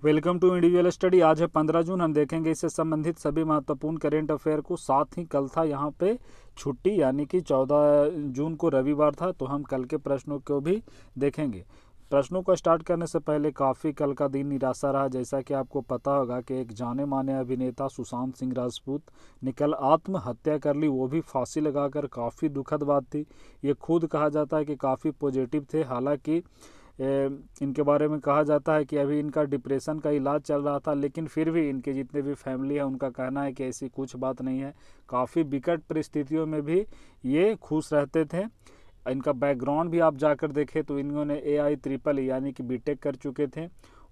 Welcome to individual study. आज है 15 जून। हम देखेंगे इससे संबंधित सभी महत्वपूर्ण करेंट अफेयर को। साथ ही कल था यहाँ पे छुट्टी, यानी कि 14 जून को रविवार था, तो हम कल के प्रश्नों को भी देखेंगे। प्रश्नों को स्टार्ट करने से पहले काफ़ी कल का दिन निराशा रहा। जैसा कि आपको पता होगा कि एक जाने माने अभिनेता सुशांत सिंह राजपूत ने कल आत्महत्या कर ली, वो भी फांसी लगाकर। काफ़ी दुखद बात थी। ये खुद कहा जाता है कि काफ़ी पॉजिटिव थे। हालांकि इनके बारे में कहा जाता है कि अभी इनका डिप्रेशन का इलाज चल रहा था, लेकिन फिर भी इनके जितने भी फैमिली है उनका कहना है कि ऐसी कुछ बात नहीं है। काफ़ी विकट परिस्थितियों में भी ये खुश रहते थे। इनका बैकग्राउंड भी आप जाकर देखें तो इन्होंने AI ट्रिपल यानी कि बीटेक कर चुके थे।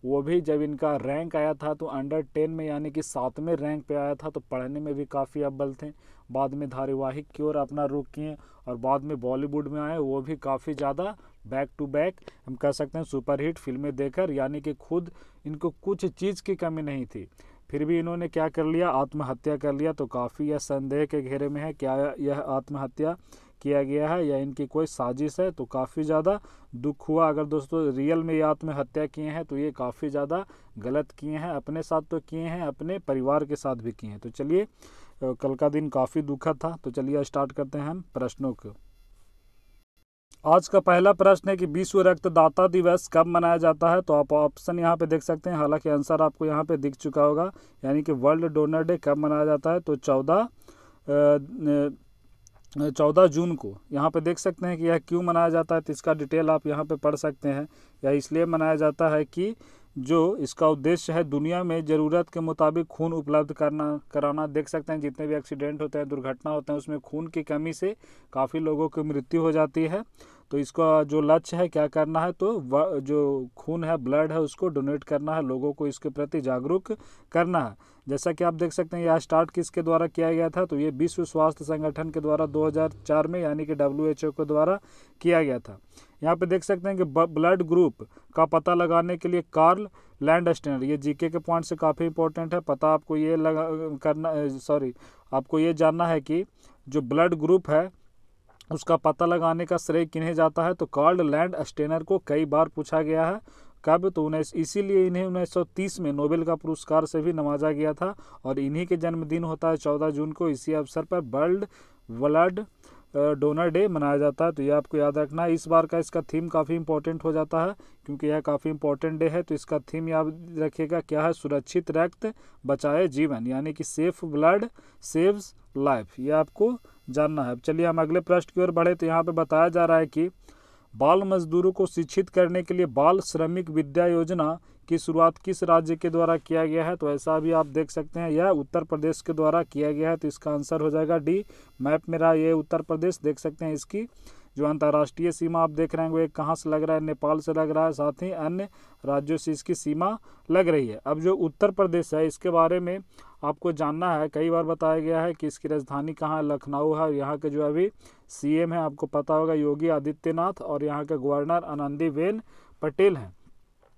वो भी जब इनका रैंक आया था तो अंडर 10 में यानी कि 7वें रैंक पे आया था, तो पढ़ने में भी काफ़ी अव्वल थे। बाद में धारावाहिक की ओर अपना रुख किए और बाद में बॉलीवुड में आए, वो भी काफ़ी ज़्यादा बैक टू बैक हम कह सकते हैं सुपरहिट फिल्में देकर, यानी कि खुद इनको कुछ चीज़ की कमी नहीं थी। फिर भी इन्होंने क्या कर लिया, आत्महत्या कर लिया। तो काफ़ी यह संदेह के घेरे में है, क्या यह आत्महत्या किया गया है या इनकी कोई साजिश है। तो काफ़ी ज़्यादा दुख हुआ। अगर दोस्तों रियल में ये आत्महत्या किए हैं तो ये काफ़ी ज़्यादा गलत किए हैं। अपने साथ तो किए हैं, अपने परिवार के साथ भी किए हैं। तो चलिए, कल का दिन काफ़ी दुखद था। तो चलिए स्टार्ट करते हैं हम प्रश्नों को। आज का पहला प्रश्न है कि विश्व रक्तदाता दिवस कब मनाया जाता है। तो आप ऑप्शन यहाँ पे देख सकते हैं, हालांकि आंसर आपको यहाँ पे दिख चुका होगा, यानी कि वर्ल्ड डोनर डे कब मनाया जाता है। तो 14 जून को। यहाँ पे देख सकते हैं कि यह क्यों मनाया जाता है, तो इसका डिटेल आप यहाँ पे पढ़ सकते हैं। यह इसलिए मनाया जाता है कि जो इसका उद्देश्य है दुनिया में ज़रूरत के मुताबिक खून उपलब्ध कराना। देख सकते हैं जितने भी एक्सीडेंट होते हैं, दुर्घटना होते हैं, उसमें खून की कमी से काफ़ी लोगों की मृत्यु हो जाती है। तो इसका जो लक्ष्य है क्या करना है, तो जो खून है, ब्लड है, उसको डोनेट करना है, लोगों को इसके प्रति जागरूक करना है। जैसा कि आप देख सकते हैं यह स्टार्ट किसके द्वारा किया गया था, तो ये विश्व स्वास्थ्य संगठन के द्वारा 2004 में, यानी कि WHO के द्वारा किया गया था। यहाँ पे देख सकते हैं कि ब्लड ग्रुप का पता लगाने के लिए कार्ल लैंडस्टेनर, ये जीके के पॉइंट से काफ़ी इंपॉर्टेंट है। पता आपको ये आपको ये जानना है कि जो ब्लड ग्रुप है उसका पता लगाने का श्रेय किन्हें जाता है। तो कार्ल लैंडस्टेनर को कई बार पूछा गया है। कब, तो इसीलिए इन्हें 1930 में नोबेल का पुरस्कार से भी नवाजा गया था। और इन्हीं के जन्मदिन होता है 14 जून को। इसी अवसर पर वर्ल्ड ब्लड डोनर डे मनाया जाता है। तो ये आपको याद रखना है। इस बार का इसका थीम काफ़ी इंपॉर्टेंट हो जाता है, क्योंकि यह काफ़ी इंपॉर्टेंट डे है। तो इसका थीम याद रखिएगा, क्या है, सुरक्षित रक्त बचाए जीवन, यानी कि सेफ ब्लड सेव्स लाइफ। ये आपको जानना है। चलिए हम अगले प्रश्न की ओर बढ़े। तो यहाँ पे बताया जा रहा है कि बाल मजदूरों को शिक्षित करने के लिए बाल श्रमिक विद्या योजना की शुरुआत किस राज्य के द्वारा किया गया है। तो ऐसा भी आप देख सकते हैं, यह उत्तर प्रदेश के द्वारा किया गया है। तो इसका आंसर हो जाएगा डी। मैप में रहा ये उत्तर प्रदेश। देख सकते हैं इसकी जो अंतर्राष्ट्रीय सीमा आप देख रहे हैं वो एक कहाँ से लग रहा है, नेपाल से लग रहा है, साथ ही अन्य राज्यों से इसकी सीमा लग रही है। अब जो उत्तर प्रदेश है इसके बारे में आपको जानना है। कई बार बताया गया है कि इसकी राजधानी कहाँ है, लखनऊ है। यहाँ के जो अभी CM है आपको पता होगा योगी आदित्यनाथ, और यहाँ के गवर्नर आनंदीबेन पटेल हैं।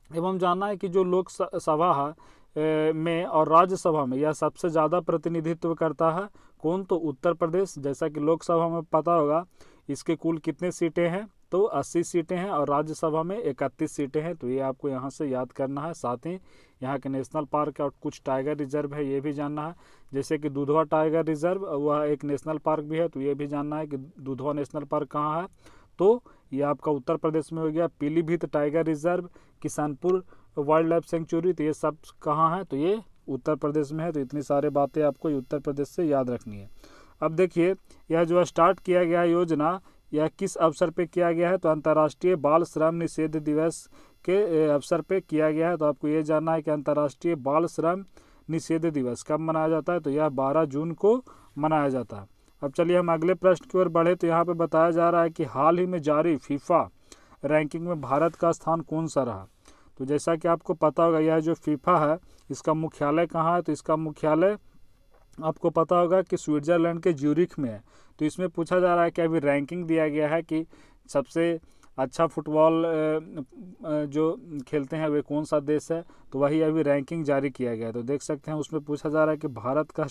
एवं जानना है कि जो लोकसभा में और राज्यसभा में यह सबसे ज़्यादा प्रतिनिधित्व करता है कौन, तो उत्तर प्रदेश। जैसा कि लोकसभा में पता होगा इसके कुल कितने सीटें हैं, तो 80 सीटें हैं, और राज्यसभा में 31 सीटें हैं। तो ये आपको यहाँ से याद करना है। साथ ही यहाँ के नेशनल पार्क और कुछ टाइगर रिजर्व है, ये भी जानना है। जैसे कि दुधवा टाइगर रिजर्व, वह एक नेशनल पार्क भी है। तो ये भी जानना है कि दुधवा नेशनल पार्क कहाँ है, तो ये आपका उत्तर प्रदेश में हो गया। Pilibhit tiger reserve, Kisanpur wild life sanctuary, तो ये सब कहाँ है, तो ये उत्तर प्रदेश में है। तो इतनी सारी बातें आपको उत्तर प्रदेश से याद रखनी है। अब देखिए, यह जो स्टार्ट किया गया है योजना, यह किस अवसर पे किया गया है, तो अंतर्राष्ट्रीय बाल श्रम निषेध दिवस के अवसर पे किया गया है। तो आपको ये जानना है कि अंतर्राष्ट्रीय बाल श्रम निषेध दिवस कब मनाया जाता है, तो यह 12 जून को मनाया जाता है। अब चलिए हम अगले प्रश्न की ओर बढ़े। तो यहाँ पे बताया जा रहा है कि हाल ही में जारी फीफा रैंकिंग में भारत का स्थान कौन सा रहा। तो जैसा कि आपको पता होगा यह जो फीफा है इसका मुख्यालय कहाँ है, तो इसका मुख्यालय आपको पता होगा कि स्विट्ज़रलैंड के ज्यूरिख में है। तो इसमें पूछा जा रहा है कि अभी रैंकिंग दिया गया है कि सबसे अच्छा फुटबॉल जो खेलते हैं वे कौन सा देश है, तो वही अभी रैंकिंग जारी किया गया है। तो देख सकते हैं उसमें पूछा जा रहा है कि भारत का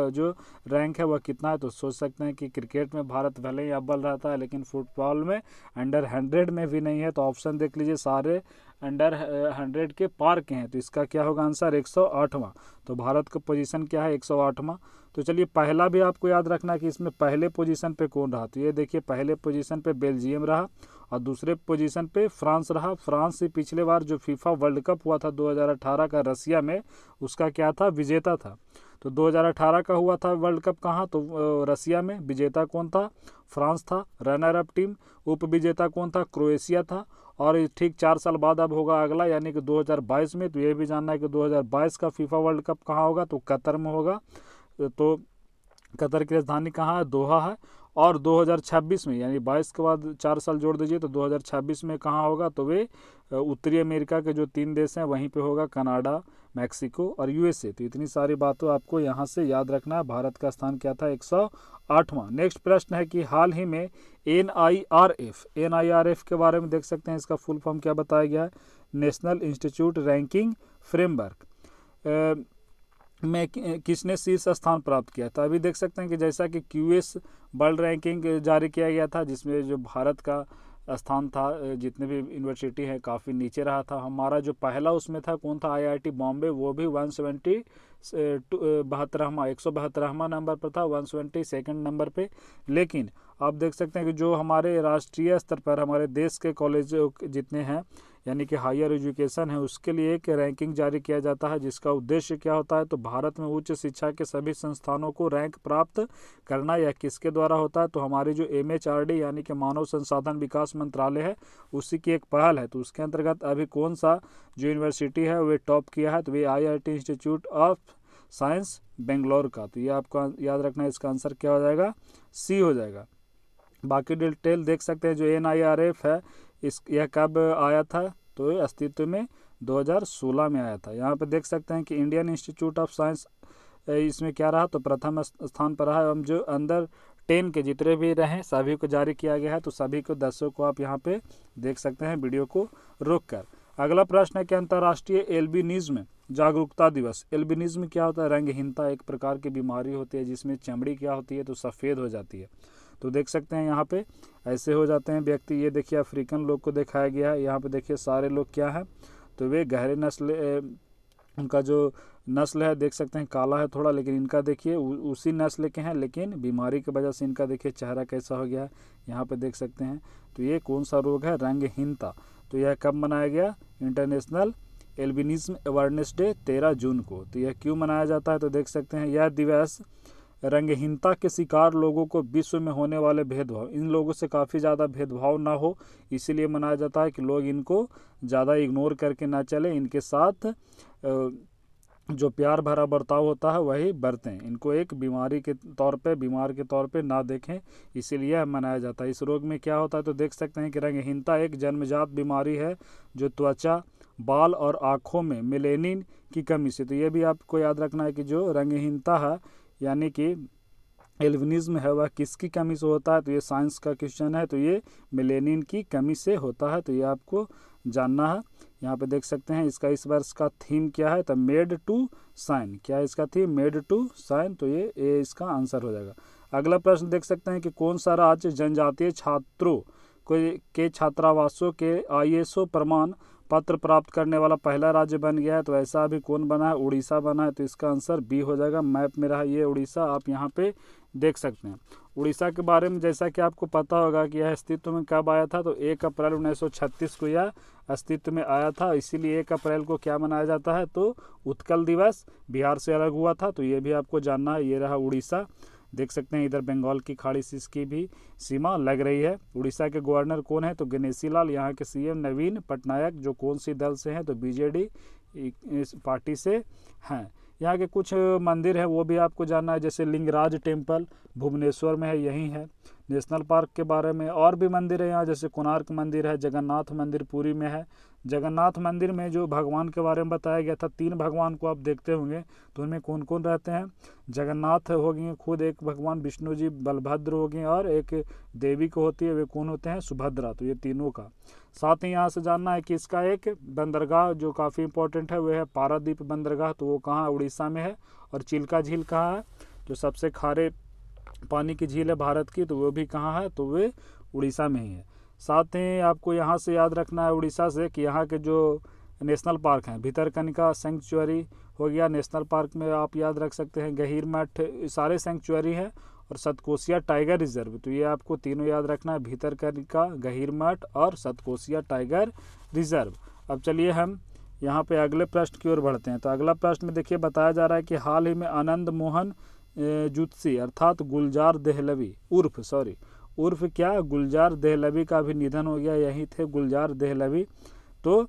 जो रैंक है वह कितना है। तो सोच सकते हैं कि क्रिकेट में भारत भले ही अव्वल रहता है लेकिन फुटबॉल में अंडर 100 में भी नहीं है। तो ऑप्शन देख लीजिए, सारे अंडर 100 के पार के हैं। तो इसका क्या होगा आंसर, 108वां। तो भारत का पोजीशन क्या है, 108वां। तो चलिए पहला भी आपको याद रखना कि इसमें पहले पोजीशन पे कौन रहा। तो ये देखिए, पहले पोजीशन पे बेल्जियम रहा और दूसरे पोजीशन पे फ्रांस रहा। फ्रांस से पिछले बार जो फीफा वर्ल्ड कप हुआ था 2018 का रसिया में, उसका क्या था, विजेता था। तो 2018 का हुआ था वर्ल्ड कप कहाँ, तो रसिया में। विजेता कौन था, फ्रांस था। रनर अप टीम उप विजेता कौन था, क्रोएशिया था। और ठीक 4 साल बाद अब होगा अगला, यानी कि 2022 में। तो ये भी जानना है कि 2022 का फीफा वर्ल्ड कप कहाँ होगा, तो कतर में होगा। तो कतर की राजधानी कहाँ है, दोहा है। और 2026 में, यानी 22 के बाद 4 साल जोड़ दीजिए तो 2026 में कहाँ होगा, तो वे उत्तरी अमेरिका के जो 3 देश हैं वहीं पे होगा, कनाडा, मैक्सिको और यूएसए। तो इतनी सारी बातों आपको यहाँ से याद रखना है। भारत का स्थान क्या था, 108वां। नेक्स्ट प्रश्न है कि हाल ही में NIRF के बारे में देख सकते हैं, इसका फुल फॉर्म क्या बताया गया है, नेशनल इंस्टीट्यूट रैंकिंग फ्रेमवर्क में किसने शीर्ष स्थान प्राप्त किया था। अभी देख सकते हैं कि जैसा कि QS वर्ल्ड रैंकिंग जारी किया गया था, जिसमें जो भारत का स्थान था जितने भी यूनिवर्सिटी हैं काफ़ी नीचे रहा था। हमारा जो पहला उसमें था कौन था, IIT बॉम्बे, वो भी 172वां नंबर पर था, 172 नंबर पे। लेकिन आप देख सकते हैं कि जो हमारे राष्ट्रीय स्तर पर हमारे देश के कॉलेज जितने हैं, यानी कि हायर एजुकेशन है, उसके लिए एक रैंकिंग जारी किया जाता है, जिसका उद्देश्य क्या होता है, तो भारत में उच्च शिक्षा के सभी संस्थानों को रैंक प्राप्त करना। यह किसके द्वारा होता है, तो हमारी जो MHRD यानी कि मानव संसाधन विकास मंत्रालय है, उसी की एक पहल है। तो उसके अंतर्गत अभी कौन सा जो यूनिवर्सिटी है वे टॉप किया है, तो वे IIT institute of science Bangalore का। तो ये आपको याद रखना है, इसका आंसर क्या हो जाएगा, C हो जाएगा। बाकी डिटेल देख सकते हैं। जो NIRF है यह कब आया था, तो ये अस्तित्व में 2016 में आया था। यहाँ पे देख सकते हैं कि इंडियन इंस्टीट्यूट ऑफ साइंस इसमें क्या रहा, तो प्रथम स्थान पर रहा। एवं जो अंडर 10 के जितने भी रहे सभी को जारी किया गया है। तो सभी को 10 को आप यहाँ पे देख सकते हैं वीडियो को रोक कर। अगला प्रश्न है कि अंतर्राष्ट्रीय एल्बिनिज्म जागरूकता दिवस। एल्बिनिज्म क्या होता है, रंगहीनता, एक प्रकार की बीमारी होती है जिसमें चमड़ी क्या होती है, तो सफ़ेद हो जाती है। तो देख सकते हैं यहाँ पे ऐसे हो जाते हैं व्यक्ति। ये देखिए अफ्रीकन लोग को दिखाया गया है। यहाँ पे देखिए सारे लोग क्या है, तो वे गहरे नस्ल, उनका जो नस्ल है देख सकते हैं काला है थोड़ा, लेकिन इनका देखिए उसी नस्ल के हैं, लेकिन बीमारी की वजह से इनका देखिए चेहरा कैसा हो गया है, यहाँ पे देख सकते हैं। तो ये कौन सा रोग है, रंगहीनता। तो यह कब मनाया गया, इंटरनेशनल एल्बिनिज्म अवेयरनेस डे 13 जून को। तो यह क्यों मनाया जाता है, तो देख सकते हैं यह दिवस रंगहीनता के शिकार लोगों को विश्व में होने वाले भेदभाव, इन लोगों से काफ़ी ज़्यादा भेदभाव ना हो, इसीलिए मनाया जाता है कि लोग इनको ज़्यादा इग्नोर करके ना चले, इनके साथ जो प्यार भरा बर्ताव होता है वही बरतें, इनको एक बीमारी के तौर पे, बीमार के तौर पे ना देखें, इसीलिए मनाया जाता है। इस रोग में क्या होता है, तो देख सकते हैं कि रंगहीनता एक जन्मजात बीमारी है जो त्वचा, बाल और आँखों में मेलेनिन की कमी से। तो ये भी आपको याद रखना है कि जो रंगहीनता है यानी कि एल्बिनिज्म है वह किसकी कमी से होता है, तो ये साइंस का क्वेश्चन है। तो ये मेलेनिन की कमी से होता है, तो ये आपको जानना है। यहाँ पे देख सकते हैं इसका इस वर्ष का थीम क्या है, तो मेड टू साइन। क्या है इसका थीम, मेड टू साइन। तो ये इसका आंसर हो जाएगा। अगला प्रश्न देख सकते हैं कि कौन सा राज्य जनजातीय छात्रों के छात्रावासों के ISO प्रमाण पत्र प्राप्त करने वाला पहला राज्य बन गया है, तो ऐसा अभी कौन बना है, उड़ीसा बना है। तो इसका आंसर B हो जाएगा। मैप में रहा ये उड़ीसा, आप यहाँ पे देख सकते हैं। उड़ीसा के बारे में जैसा कि आपको पता होगा कि यह अस्तित्व में कब आया था, तो 1 अप्रैल 1936 को यह अस्तित्व में आया था। इसीलिए 1 अप्रैल को क्या मनाया जाता है, तो उत्कल दिवस। बिहार से अलग हुआ था, तो ये भी आपको जानना है। ये रहा उड़ीसा, देख सकते हैं इधर बंगाल की खाड़ी से इसकी भी सीमा लग रही है। उड़ीसा के गवर्नर कौन है, तो गणेशी लाल। यहाँ के CM नवीन पटनायक, जो कौन सी दल से हैं, तो BJD इस पार्टी से हैं। यहाँ के कुछ मंदिर हैं वो भी आपको जानना है, जैसे लिंगराज टेम्पल भुवनेश्वर में है, यही है। नेशनल पार्क के बारे में और भी मंदिर है यहाँ, जैसे कोणार्क मंदिर है, जगन्नाथ मंदिर पुरी में है, जगन्नाथ मंदिर में जो भगवान के बारे में बताया गया था, 3 भगवान को आप देखते होंगे, तो उनमें कौन कौन रहते हैं? जगन्नाथ हो गए खुद, एक भगवान विष्णु जी, बलभद्र हो गए, और एक देवी को होती है, वे कौन होते हैं? सुभद्रा। तो ये तीनों का। साथ ही यहाँ से जानना है कि इसका एक बंदरगाह जो काफ़ी इंपॉर्टेंट है, वह है पारादीप बंदरगाह। तो वो कहाँ? उड़ीसा में है। और चिल्का झील कहाँ है? जो सबसे खारे पानी की झील है भारत की, तो वो भी कहाँ है? तो वे उड़ीसा में ही है। साथ ही आपको यहाँ से याद रखना है उड़ीसा से कि यहाँ के जो नेशनल पार्क हैं, भितरकनिका सेंचुरी हो गया नेशनल पार्क में, आप याद रख सकते हैं गहीरमठ, सारे सेंचुरी हैं, और सतकोसिया टाइगर रिजर्व। तो ये आपको तीनों याद रखना है, भितरकनिका, गहीरमठ और सतकोसिया टाइगर रिजर्व। अब चलिए हम यहाँ पे अगले प्रश्न की ओर बढ़ते हैं। तो अगला प्रश्न में देखिए बताया जा रहा है कि हाल ही में आनंद मोहन जुत्सी अर्थात गुलजार देहलवी उर्फ क्या? गुलजार देहलवी का भी निधन हो गया। यही थे गुलजार देहलवी। तो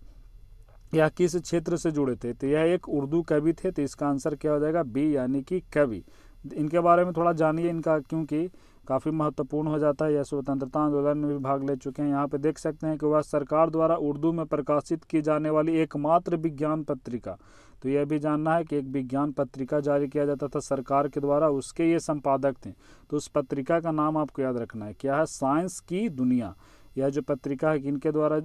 यह किस क्षेत्र से जुड़े थे? तो यह एक उर्दू कवि थे। तो इसका आंसर क्या हो जाएगा? बी, यानी कि कवि। इनके बारे में थोड़ा जानिए इनका, क्योंकि काफ़ी महत्वपूर्ण हो जाता है। यह स्वतंत्रता आंदोलन में भी भाग ले चुके हैं। यहाँ पे देख सकते हैं कि वह सरकार द्वारा उर्दू में प्रकाशित की जाने वाली एकमात्र विज्ञान पत्रिका। तो यह भी जानना है कि एक विज्ञान पत्रिका जारी किया जाता था सरकार के द्वारा, उसके ये संपादक थे। तो उस पत्रिका का नाम आपको याद रखना है, क्या है? साइंस की दुनिया। यह जो पत्रिका है किनके द्वारा,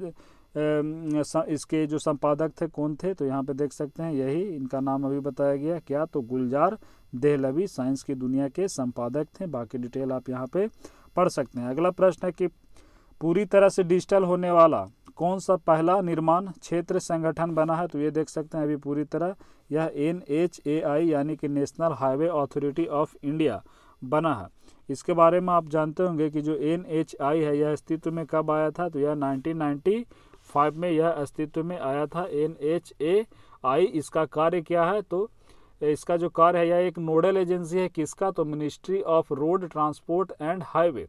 इसके जो संपादक थे कौन थे? तो यहाँ पे देख सकते हैं यही इनका नाम अभी बताया गया, क्या? तो गुलजार देहलवी साइंस की दुनिया के संपादक थे। बाकी डिटेल आप यहाँ पे पढ़ सकते हैं। अगला प्रश्न है कि पूरी तरह से डिजिटल होने वाला कौन सा पहला निर्माण क्षेत्र संगठन बना है? तो ये देख सकते हैं अभी पूरी तरह यह NHAI यानी कि national highway authority of India बना है। इसके बारे में आप जानते होंगे कि जो NHAI है यह अस्तित्व में कब आया था? तो यह 1995 में यह अस्तित्व में आया था। NHAI इसका कार्य क्या है? तो इसका जो कार्य है यह एक नोडल एजेंसी है। किसका? तो ministry of road transport and highway.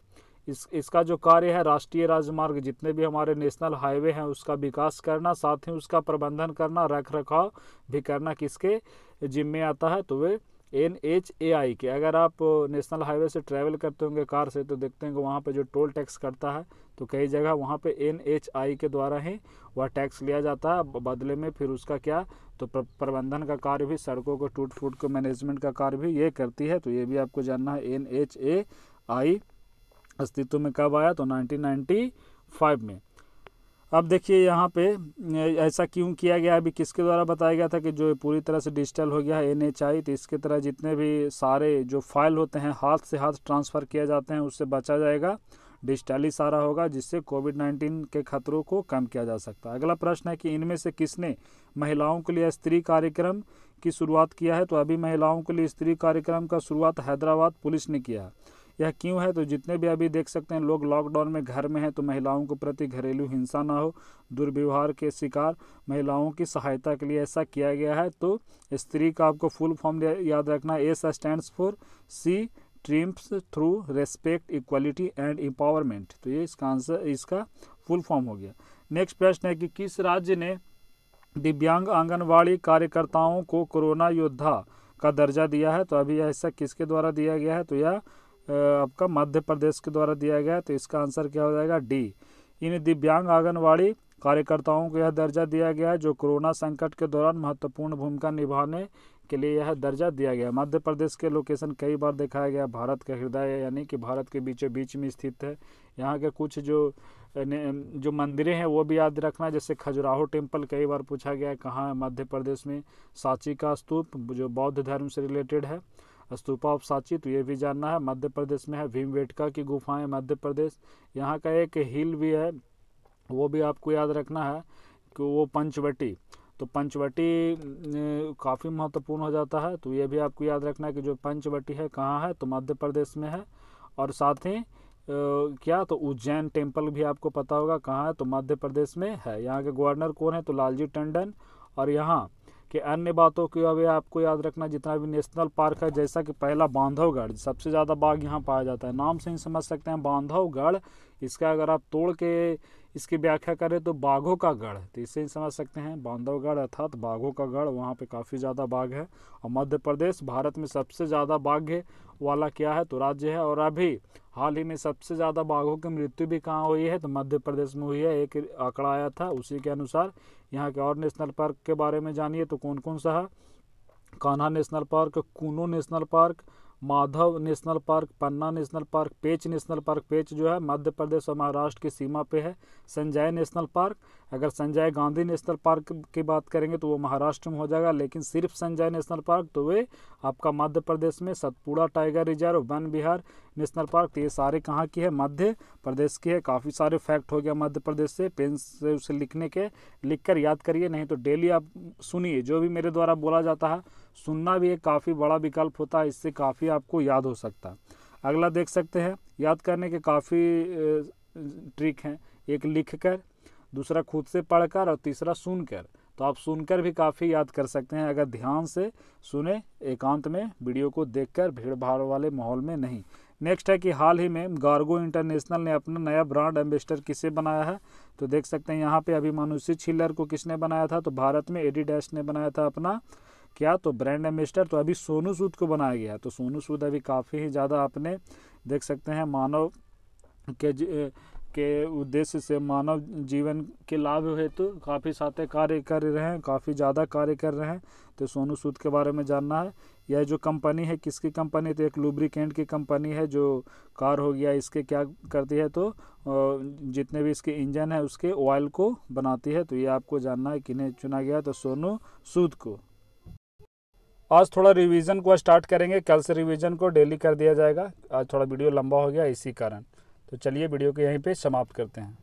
इसका जो कार्य है राष्ट्रीय राजमार्ग, जितने भी हमारे नेशनल हाईवे हैं उसका विकास करना, साथ ही उसका प्रबंधन करना, रख रखाव भी करना किसके जिम्मे आता है? तो वे NHAI के। अगर आप नेशनल हाईवे से ट्रैवल करते होंगे कार से, तो देखते हैं कि वहाँ पे जो टोल टैक्स करता है, तो कई जगह वहाँ पे NHAI के द्वारा ही वह टैक्स लिया जाता है। बदले में फिर उसका क्या? तो प्रबंधन का कार्य भी, सड़कों को टूट फूट को मैनेजमेंट का कार्य भी ये करती है। तो ये भी आपको जानना है। NHAI अस्तित्व में कब आया? तो 1995 में। अब देखिए यहाँ पे ऐसा क्यों किया गया, अभी किसके द्वारा बताया गया था कि जो पूरी तरह से डिजिटल हो गया है NHAI। तो इसके तरह जितने भी सारे जो फाइल होते हैं हाथ से हाथ ट्रांसफ़र किए जाते हैं, उससे बचा जाएगा, डिजिटली सारा होगा, जिससे कोविड-19 के खतरों को कम किया जा सकता है। अगला प्रश्न है कि इनमें से किसने महिलाओं के लिए स्त्री कार्यक्रम की शुरुआत किया है? तो अभी महिलाओं के लिए स्त्री कार्यक्रम का शुरुआत हैदराबाद पुलिस ने किया है। यह क्यों है? तो जितने भी अभी देख सकते हैं लोग लॉकडाउन में घर में हैं, तो महिलाओं के प्रति घरेलू हिंसा ना हो, दुर्व्यवहार के शिकार महिलाओं की सहायता के लिए ऐसा किया गया है। तो स्त्री का आपको फुल फॉर्म याद रखना है। S stands for see trims through respect, equality and empowerment. तो ये इसका आंसर, इसका फुल फॉर्म हो गया। नेक्स्ट प्रश्न है कि किस राज्य ने दिव्यांग आंगनवाड़ी कार्यकर्ताओं को कोरोना योद्धा का दर्जा दिया है? तो अभी ऐसा किसके द्वारा दिया गया है? तो यह आपका मध्य प्रदेश के द्वारा दिया गया है। तो इसका आंसर क्या हो जाएगा? डी। इन दिव्यांग आंगनवाड़ी कार्यकर्ताओं को यह दर्जा दिया गया है जो कोरोना संकट के दौरान महत्वपूर्ण भूमिका निभाने के लिए यह दर्जा दिया गया। मध्य प्रदेश के लोकेशन कई बार दिखाया गया, भारत का हृदय यानी कि भारत के बीचों बीच में स्थित है। यहाँ के कुछ जो मंदिरें हैं वो भी याद रखना, जैसे खजुराहो टेम्पल कई बार पूछा गया है कहाँ है? मध्य प्रदेश में। सांची का स्तूप जो बौद्ध धर्म से रिलेटेड है, स्तूपा ऑफ सांची, तो ये भी जानना है, मध्य प्रदेश में है। भीमबेटका की गुफाएं मध्य प्रदेश। यहाँ का एक हिल भी है, वो भी आपको याद रखना है कि वो पंचवटी। तो पंचवटी काफ़ी महत्वपूर्ण हो जाता है। तो ये भी आपको याद रखना है कि जो पंचवटी है कहाँ है? तो मध्य प्रदेश में है। और साथ ही क्या? तो उज्जैन टेम्पल भी आपको पता होगा कहाँ है? तो मध्य प्रदेश में है। यहाँ के गवर्नर कौन है? तो लालजी टंडन। और यहाँ कि अन्य बातों की अभी आपको याद रखना, जितना भी नेशनल पार्क है, जैसा कि पहला बांधवगढ़, सबसे ज़्यादा बाघ यहाँ पाया जाता है, नाम से ही समझ सकते हैं। बांधवगढ़ इसका अगर आप तोड़ के इसकी व्याख्या करें तो बाघों का गढ़, तो इससे ही समझ सकते हैं बांधवगढ़ अर्थात बाघों का गढ़, वहाँ पे काफ़ी ज़्यादा बाघ है। और मध्य प्रदेश भारत में सबसे ज़्यादा बाघ वाला क्या है तो राज्य है। और अभी हाल ही में सबसे ज़्यादा बाघों की मृत्यु भी कहाँ हुई है तो मध्य प्रदेश में हुई है। एक आंकड़ा आया था, उसी के अनुसार यहाँ के और नेशनल पार्क के बारे में जानिए तो कौन कौन सा है। Kanha national park, Kuno national park, Madhav national park, Panna national park, Pench national park, Pench जो है मध्य प्रदेश और महाराष्ट्र की सीमा पे है। संजय नेशनल पार्क, अगर संजय गांधी नेशनल पार्क की बात करेंगे तो वो महाराष्ट्र में हो जाएगा, लेकिन सिर्फ संजय नेशनल पार्क तो वे आपका मध्य प्रदेश में। सतपुड़ा टाइगर रिजर्व, वन विहार नेशनल पार्क, तो ये सारे कहाँ की है मध्य प्रदेश की है। काफ़ी सारे फैक्ट हो गया मध्य प्रदेश से, पेन से उसे लिख कर याद करिए, नहीं तो डेली आप सुनिए जो भी मेरे द्वारा बोला जाता है। सुनना भी एक काफ़ी बड़ा विकल्प होता है, इससे काफ़ी आपको याद हो सकता है। अगला देख सकते हैं, याद करने के काफ़ी ट्रिक हैं। एक लिख कर, दूसरा खुद से पढ़कर और तीसरा सुनकर। तो आप सुनकर भी काफ़ी याद कर सकते हैं अगर ध्यान से सुने, एकांत में वीडियो को देखकर, भीड़ भाड़ वाले माहौल में नहीं। नेक्स्ट है कि हाल ही में गार्गो इंटरनेशनल ने अपना नया ब्रांड एम्बेसडर किसे बनाया है तो देख सकते हैं यहाँ पे अभी मानुषी छिल्लर को किसने बनाया था तो भारत में एडिडास ने बनाया था अपना क्या तो ब्रांड एम्बेसडर। तो अभी सोनू सूद को बनाया गया, तो सोनू सूद अभी काफ़ी ही ज़्यादा आपने देख सकते हैं मानव के उद्देश्य से, मानव जीवन के लाभ हेतु तो काफ़ी सारे कार्य कर रहे हैं, काफ़ी ज़्यादा कार्य कर रहे हैं। तो सोनू सूद के बारे में जानना है। यह जो कंपनी है किसकी कंपनी, तो एक लुब्रिकेंट की कंपनी है जो कार हो गया इसके क्या करती है तो जितने भी इसके इंजन है उसके ऑयल को बनाती है। तो ये आपको जानना है किन्हें चुना गया तो सोनू सूद को। आज थोड़ा रिवीजन को स्टार्ट करेंगे, कल से रिवीजन को डेली कर दिया जाएगा। आज थोड़ा वीडियो लंबा हो गया इसी कारण। तो चलिए वीडियो को यहीं पे समाप्त करते हैं।